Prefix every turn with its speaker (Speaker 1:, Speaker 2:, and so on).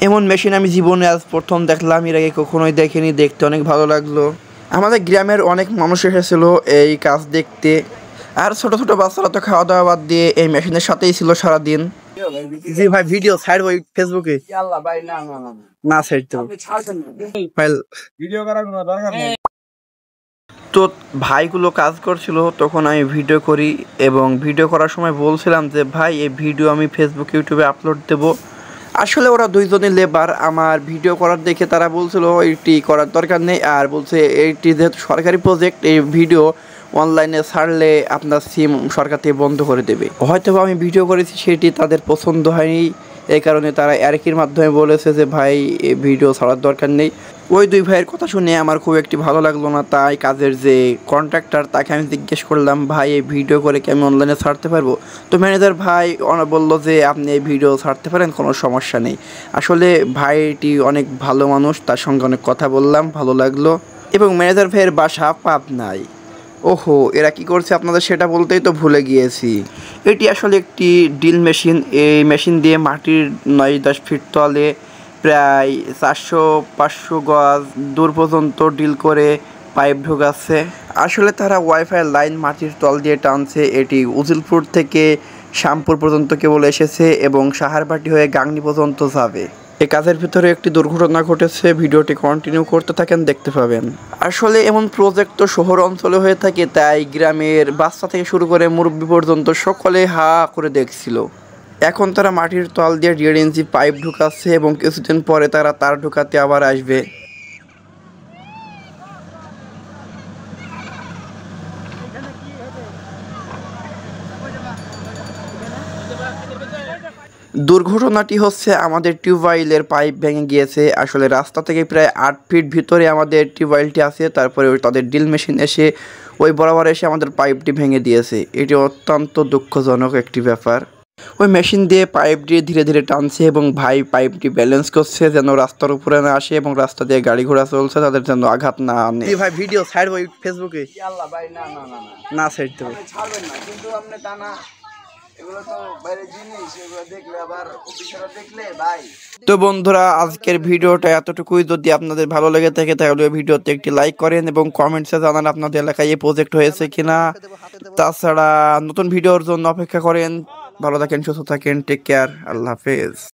Speaker 1: এমন মেশিন আমি জীবনে আজ প্রথম দেখলাম, এর আগে কখনোই দেখিনি। দেখতে অনেক ভালো লাগলো। আমাদের গ্রামের অনেক মানুষ এসেছিল এই কাজ দেখতে, আর ছোট ছোট বাচ্চারা তো খাওয়া দাওয়া বাদ দিয়ে এই মেশিনের সাথেই ছিল সারাদিন। জি ভাই, ভিডিও ছাড় ওই ফেসবুকে না ছাড়তে ভিডিও করার কোনো দরকার নেই। তো ভাইগুলো কাজ করছিল, তখন আমি ভিডিও করি এবং ভিডিও করার সময় বলছিলাম যে ভাই এই ভিডিও আমি ফেসবুক ইউটিউবে আপলোড দেব। আসলে ওরা দুইজনই লেবার, আমার ভিডিও করার দেখে তারা বলছিল এইটি করার দরকার নেই, আর বলছে এইটি যেহেতু সরকারি প্রজেক্ট, এই ভিডিও অনলাইনে ছাড়লে আপনার সিম সরকার থেকে বন্ধ করে দেবে। হয়তো আমি ভিডিও করেছি সেটি তাদের পছন্দ হয়নি, এই কারণে তারা অ্যারকির মাধ্যমে বলেছে যে ভাই এই ভিডিও ছাড়ার দরকার নেই। ওই দুই ভাইয়ের কথা শুনে আমার খুব একটি ভালো লাগলো না, তাই কাজের যে কন্ট্রাক্টর তাকে আমি জিজ্ঞেস করলাম ভাই এই ভিডিও করে কি আমি অনলাইনে ছাড়তে পারবো? তো ম্যানেজার ভাই বললো যে আপনি এই ভিডিও ছাড়তে পারেন, কোনো সমস্যা নেই। আসলে ভাইটি অনেক ভালো মানুষ, তার সঙ্গে অনেক কথা বললাম, ভালো লাগলো। এবং ম্যানেজার ভাইয়ের বাসা পাবনায়। ওহো, এরা কি করছে আপনাদের সেটা বলতেই তো ভুলে গিয়েছি। এটি আসলে একটি ড্রিল মেশিন। এই মেশিন দিয়ে মাটির 9-10 ফিট তলে প্রায় 400-500 গজ দূর পর্যন্ত ড্রিল করে পাইপ ঢোকাচ্ছে। আসলে তারা ওয়াইফাই লাইন মাটির তল দিয়ে টানছে। এটি উজিলপুর থেকে শ্যামপুর পর্যন্ত কেবল এসেছে এবং সাহারবাটি হয়ে গাংনী পর্যন্ত যাবে। এই কাজের ভিতরে একটি দুর্ঘটনা ঘটেছে, ভিডিওটি কন্টিনিউ করতে থাকেন, দেখতে পাবেন। আসলে এমন প্রজেক্ট তো শহর অঞ্চলে হয়ে থাকে, তাই গ্রামের বাচ্চা থেকে শুরু করে মুরব্বী পর্যন্ত সকলে হা করে দেখছিল। এখন তারা মাটির তল দিয়ে 1.5 ইঞ্চি পাইপ ঢুকাচ্ছে এবং কিছুদিন পরে তারা তার ঢুকাতে আবার আসবে। দুর্ঘটনাটি হচ্ছে আমাদের টিউবওয়েলের পাইপ ভেঙে গিয়েছে। আসলে রাস্তা থেকে প্রায় 8 ফিট ভিতরে আমাদের টিউবওয়েলটি আছে, তারপরে তাদের ড্রিল মেশিন এসে ওই বরাবর এসে আমাদের পাইপটি ভেঙে দিয়েছে। এটি অত্যন্ত দুঃখজনক একটি ব্যাপার। ওই মেশিন দিয়ে পাইপ দিয়ে ধীরে ধীরে টানছে এবং ভাই পাইপটি ব্যালেন্স করছে যেন রাস্তার উপরে না আসে এবং রাস্তা দিয়ে গাড়ি ঘোড়া চলছে তাদের যেন আঘাত না আনে। ভাই ভিডিও ছাড়ব ওই ফেসবুকে না ছাড়তে হবে, ছাড়বেন না কিন্তু আপনি তা না, এগুলো তো বাইরে জিনিস, এগুলো দেখলে আবার অফিসাররা দেখলে ভাই। তো বন্ধুরা, আজকের ভিডিওটা এতটুকুই। যদি আপনাদের ভালো লেগে থাকে তাহলে ভিডিওতে একটি লাইক করেন এবং কমেন্টসে জানান আপনাদের এলাকায় এই প্রজেক্ট হয়েছে কিনা। তাছাড়া নতুন ভিডিওর জন্য অপেক্ষা করেন। ভালো থাকেন, সুস্থ থাকেন, টেক কেয়ার, আল্লাহ হাফেজ।